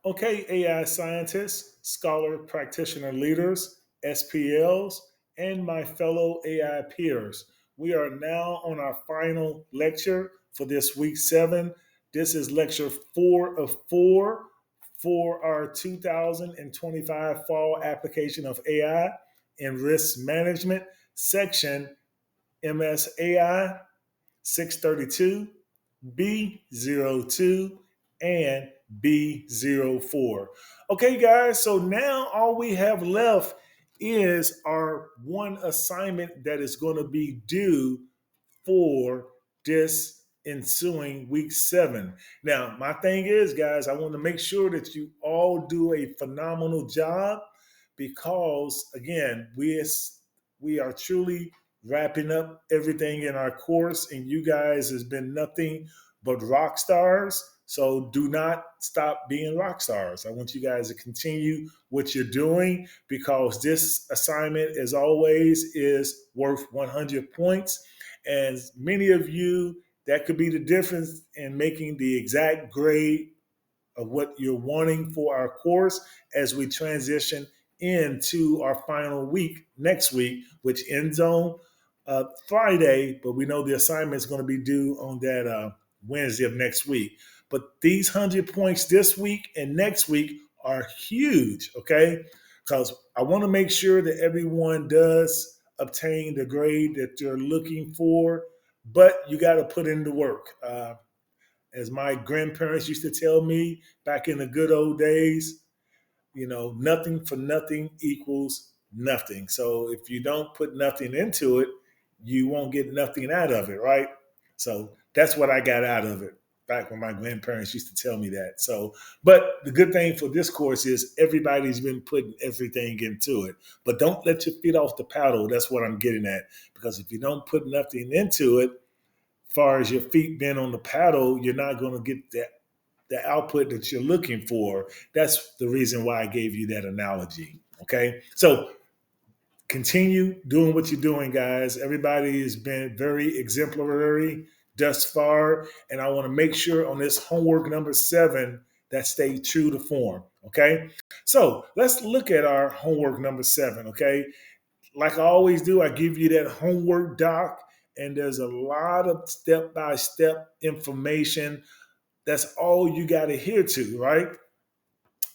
Okay, AI scientists, scholar practitioner leaders, SPLs, and my fellow AI peers. We are now on our final lecture for this week 7. This is lecture 4 of 4 for our 2025 fall application of AI in risk management section MSAI 632, B02, and B04. Okay, guys, so now all we have left is our one assignment that is going to be due for this ensuing week 7. Now, my thing is, guys, I want to make sure that you all do a phenomenal job because, again, we are truly wrapping up everything in our course, and you guys has been nothing but rock stars. So do not stop being rock stars. I want you guys to continue what you're doing because this assignment, as always, is worth 100 points. And many of you, that could be the difference in making the exact grade of what you're wanting for our course as we transition into our final week next week, which ends on Friday, but we know the assignment is going to be due on that Wednesday of next week. But these 100 points this week and next week are huge, okay? Because I want to make sure that everyone does obtain the grade that they're looking for, but you got to put in the work. As my grandparents used to tell me back in the good old days, nothing for nothing equals nothing. So if you don't put nothing into it, you won't get nothing out of it, right? So that's what I got out of it back when my grandparents used to tell me that. So, but the good thing for this course is everybody's been putting everything into it. But don't let your feet off the paddle. That's what I'm getting at. Because if you don't put nothing into it, far as your feet being on the paddle, you're not going to get the output that you're looking for. That's the reason why I gave you that analogy. Okay. So continue doing what you're doing, guys. Everybody has been very exemplary thus far. And I want to make sure on this homework number 7 that stay true to form. Okay. So let's look at our homework number 7. Okay. Like I always do, I give you that homework doc, and there's a lot of step by step information. That's all you got to adhere to, right?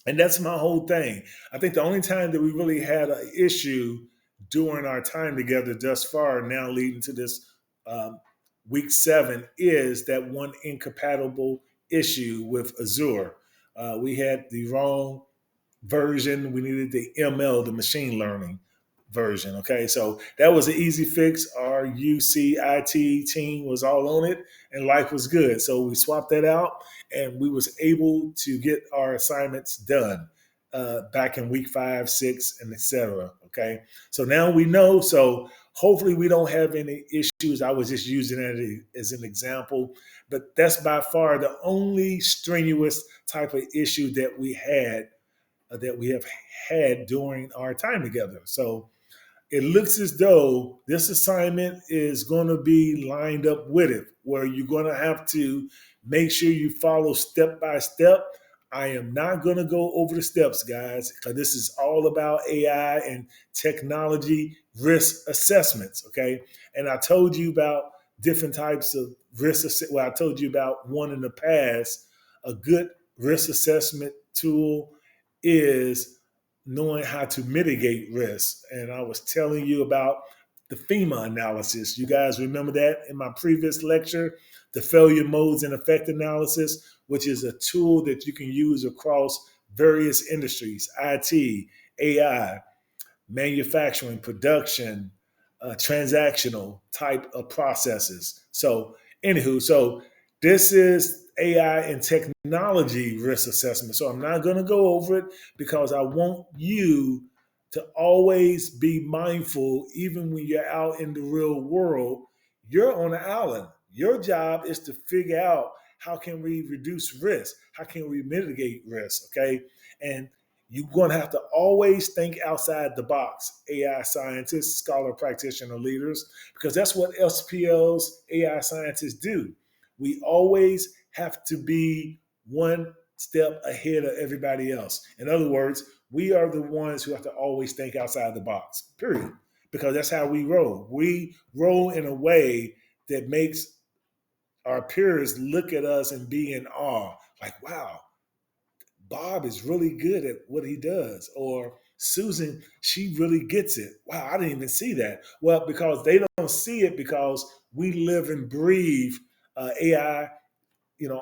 And that's my whole thing. I think the only time that we really had an issue during our time together thus far, now leading to this week 7, is that one incompatible issue with Azure. We had the wrong version. We needed the ML, the machine learning version. Okay, so that was an easy fix. Our UCIT team was all on it, and life was good. So we swapped that out, and we was able to get our assignments done back in week 5, 6, and etc. Okay, so now we know. So hopefully we don't have any issues. I was just using it as an example, but that's by far the only strenuous type of issue that we have had during our time together. So it looks as though this assignment is going to be lined up with it, where you're going to have to make sure you follow step by step. I am not going to go over the steps, guys, because this is all about AI and technology risk assessments, okay? And I told you about different types of I told you about one in the past. A good risk assessment tool is knowing how to mitigate risk. And I was telling you about the FEMA analysis. You guys remember that in my previous lecture, the failure modes and effect analysis, which is a tool that you can use across various industries, IT, AI, manufacturing, production, transactional type of processes. So, so this is AI and technology risk assessment. So I'm not going to go over it because I want you to always be mindful, even when you're out in the real world. You're on an island. Your job is to figure out how can we reduce risk? How can we mitigate risk? Okay. And you're going to have to always think outside the box, AI scientists, scholar practitioner leaders, because that's what SPLs, AI scientists do. We always have to be one step ahead of everybody else. In other words, we are the ones who have to always think outside the box, period. Because that's how we roll. We roll in a way that makes our peers look at us and be in awe. Like, wow, Bob is really good at what he does. Or Susan, she really gets it. Wow, I didn't even see that. Well, because they don't see it because we live and breathe AI,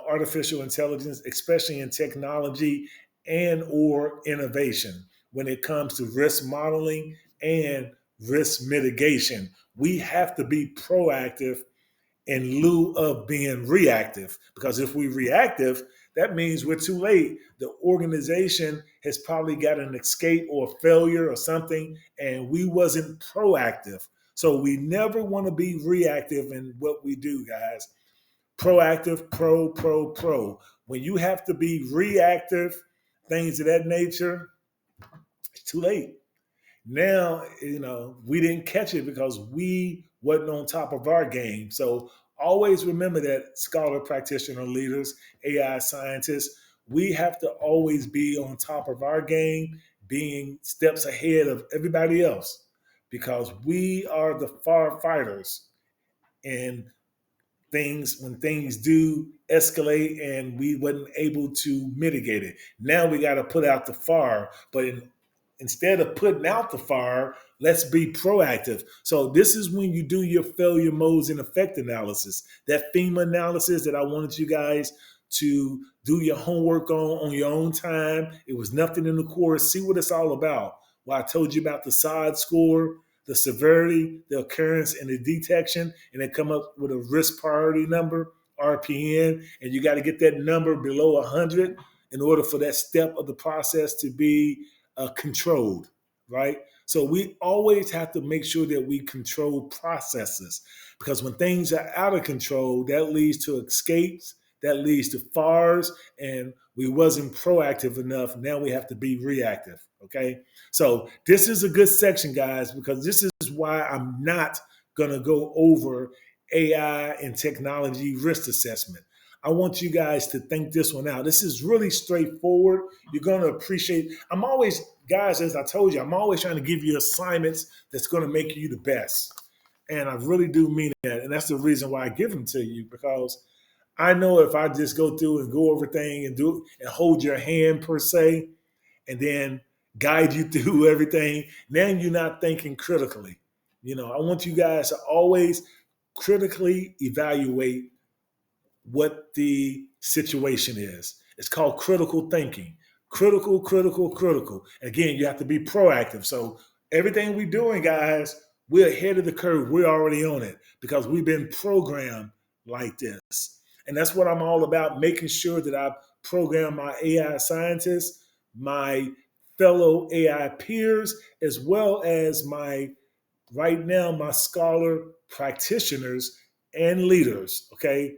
artificial intelligence, especially in technology and or innovation when it comes to risk modeling and risk mitigation. We have to be proactive in lieu of being reactive. Because if we're reactive, that means we're too late. The organization has probably got an escape or failure or something, and we wasn't proactive. So we never want to be reactive in what we do, guys. Proactive, pro. When you have to be reactive, things of that nature, it's too late. Now, we didn't catch it because we wasn't on top of our game. So always remember that, scholar, practitioner, leaders, AI scientists, we have to always be on top of our game, being steps ahead of everybody else, because we are the firefighters. And when things do escalate and we wasn't able to mitigate it, now we got to put out the fire. But instead of putting out the fire, let's be proactive. So this is when you do your failure modes and effect analysis, that FEMA analysis that I wanted you guys to do your homework on your own time. It was nothing in the course. See what it's all about. Well, I told you about the SOD score, the severity, the occurrence, and the detection, and then come up with a risk priority number, RPN, and you got to get that number below 100 in order for that step of the process to be controlled, right? So we always have to make sure that we control processes, because when things are out of control, that leads to escapes, that leads to fires, and we wasn't proactive enough. Now we have to be reactive, okay? So this is a good section, guys, because this is why I'm not going to go over AI and technology risk assessment. I want you guys to think this one out. This is really straightforward. You're going to appreciate. I'm always, guys, as I told you, I'm always trying to give you assignments that's going to make you the best. And I really do mean that. And that's the reason why I give them to you, because I know if I just go through and go over things and do and hold your hand per se, and then guide you through everything, then you're not thinking critically. I want you guys to always critically evaluate what the situation is. It's called critical thinking. Critical. Again, you have to be proactive. So everything we're doing, guys, we're ahead of the curve. We're already on it because we've been programmed like this. And that's what I'm all about, making sure that I program my AI scientists, my fellow AI peers, as well as right now, my scholar practitioners and leaders, okay?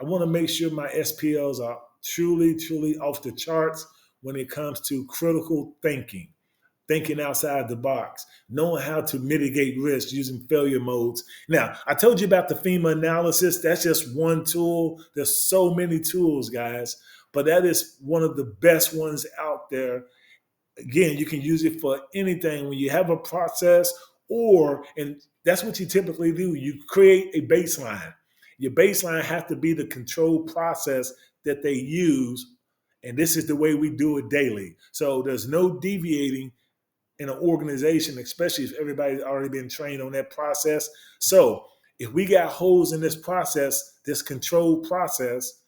I want to make sure my SPLs are truly off the charts when it comes to critical thinking outside the box, knowing how to mitigate risk using failure modes. Now, I told you about the FEMA analysis. That's just one tool. There's so many tools, guys, but that is one of the best ones out there. Again, you can use it for anything when you have a process, and that's what you typically do. You create a baseline. Your baseline has to be the control process that they use. And this is the way we do it daily. So there's no deviating in an organization, especially if everybody's already been trained on that process. So if we got holes in this process, this control process,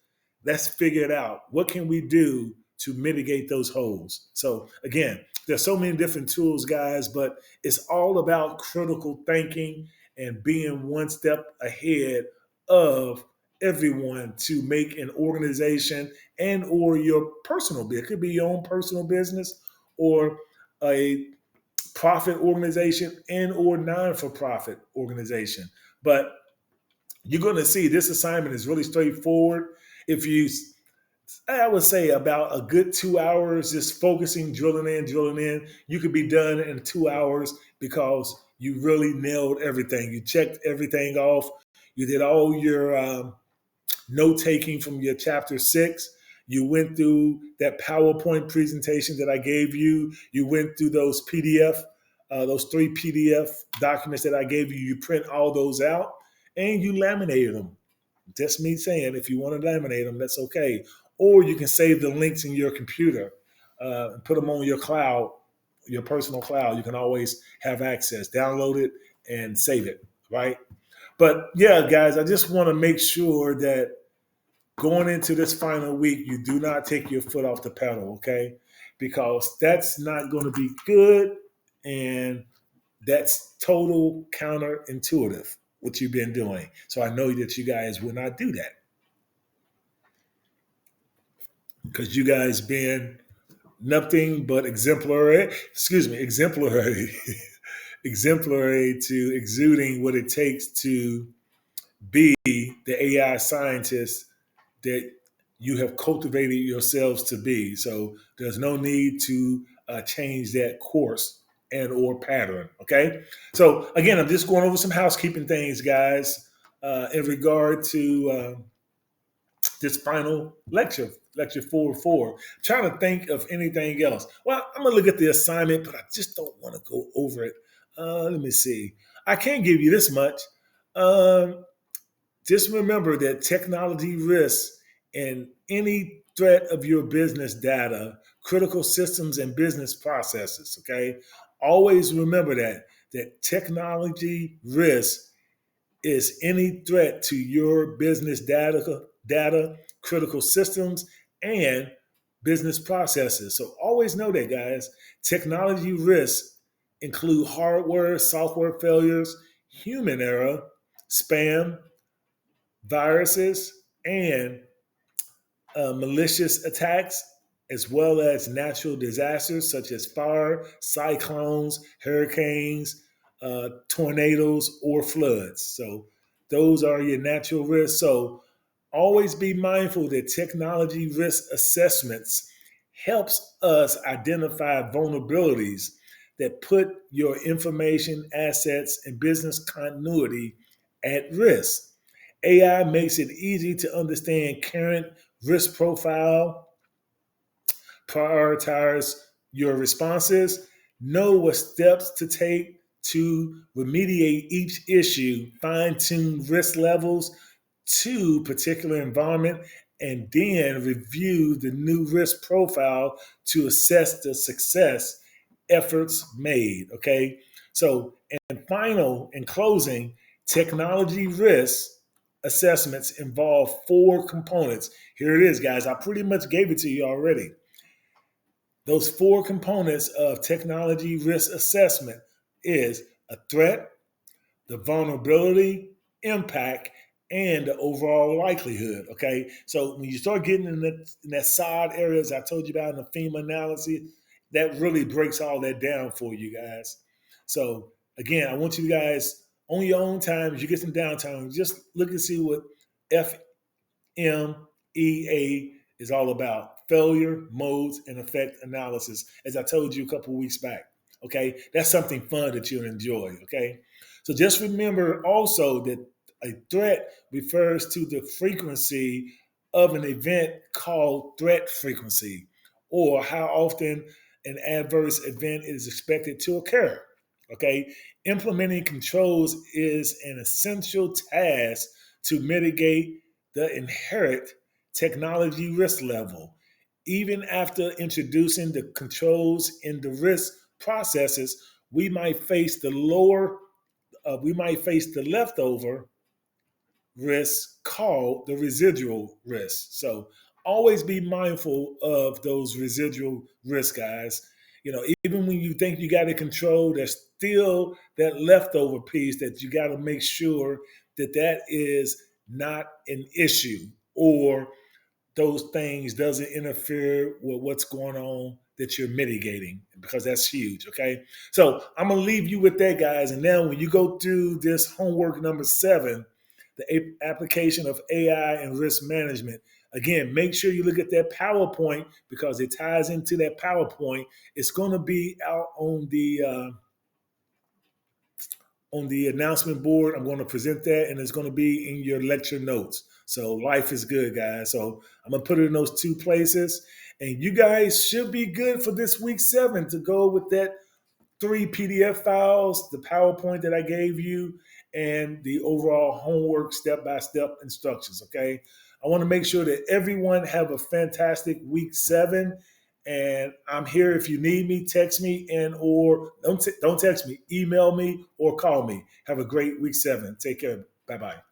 let's figure it out. What can we do to mitigate those holes? So again, there's so many different tools, guys, but it's all about critical thinking and being one step ahead of everyone to make an organization and or your personal business. It could be your own personal business or a profit organization and or non-for-profit organization. But you're going to see this assignment is really straightforward. If you, I would say about a good 2 hours, just focusing, drilling in, you could be done in 2 hours because you really nailed everything. You checked everything off. You did all your note taking from your chapter 6. You went through that PowerPoint presentation that I gave you. You went through those PDF, those 3 PDF documents that I gave you. You print all those out and you laminated them. Just me saying, if you want to laminate them, that's okay. Or you can save the links in your computer, and put them on your cloud, your personal cloud. You can always have access, download it and save it, right? But yeah, guys, I just want to make sure that going into this final week, you do not take your foot off the pedal, okay? Because that's not going to be good, and that's total counterintuitive what you've been doing. So I know that you guys will not do that because you guys been nothing but exemplary. Excuse me, exemplary, exemplary to exuding what it takes to be the AI scientist that you have cultivated yourselves to be. So there's no need to change that course and or pattern. Okay. So again, I'm just going over some housekeeping things, guys, in regard to this final lecture, lecture 404. Trying to think of anything else. Well, I'm gonna look at the assignment, but I just don't want to go over it. Let me see. I can't give you this much. Um, just remember that technology risks and any threat of your business data, critical systems, and business processes. Okay, always remember that technology risk is any threat to your business data, critical systems, and business processes. So always know that, guys. Technology risks include hardware, software failures, human error, spam, viruses, and malicious attacks, as well as natural disasters such as fire, cyclones, hurricanes, tornadoes, or floods. So those are your natural risks. So always be mindful that technology risk assessments helps us identify vulnerabilities that put your information, assets, and business continuity at risk. AI makes it easy to understand current risk profile, prioritize your responses, know what steps to take to remediate each issue, fine tune risk levels to particular environment, and then review the new risk profile to assess the success efforts made. Okay. So, and final, in closing, technology risk assessments involve 4 components. Here it is, guys. I pretty much gave it to you already. Those 4 components of technology risk assessment is a threat, the vulnerability, impact, and the overall likelihood. Okay, so when you start getting in that side areas I told you about in the FEMA analysis, that really breaks all that down for you guys. So again, I want you guys on your own time, as you get some downtime, just look and see what FMEA is all about: failure, modes, and effect analysis, as I told you a couple weeks back. Okay, that's something fun that you'll enjoy. Okay, so just remember also that a threat refers to the frequency of an event called threat frequency, or how often an adverse event is expected to occur. Okay, implementing controls is an essential task to mitigate the inherent technology risk level. Even after introducing the controls in the risk processes, we might face the leftover risk called the residual risk. So always be mindful of those residual risk, guys. Even when you think you got it controlled, there's still that leftover piece that you got to make sure that is not an issue, or those things doesn't interfere with what's going on that you're mitigating, because that's huge. Okay, so I'm gonna leave you with that, guys. And now when you go through this homework number 7, the application of AI and risk management, again, make sure you look at that PowerPoint, because it ties into that PowerPoint. It's going to be out on the on the announcement board. I'm going to present that, and it's going to be in your lecture notes. So life is good, guys. So I'm going to put it in those two places. And you guys should be good for this week 7 to go with that 3 PDF files, the PowerPoint that I gave you, and the overall homework step-by-step instructions, okay? I want to make sure that everyone have a fantastic week 7. And I'm here if you need me, text me, and or don't text me, email me or call me. Have a great week 7. Take care. Bye-bye.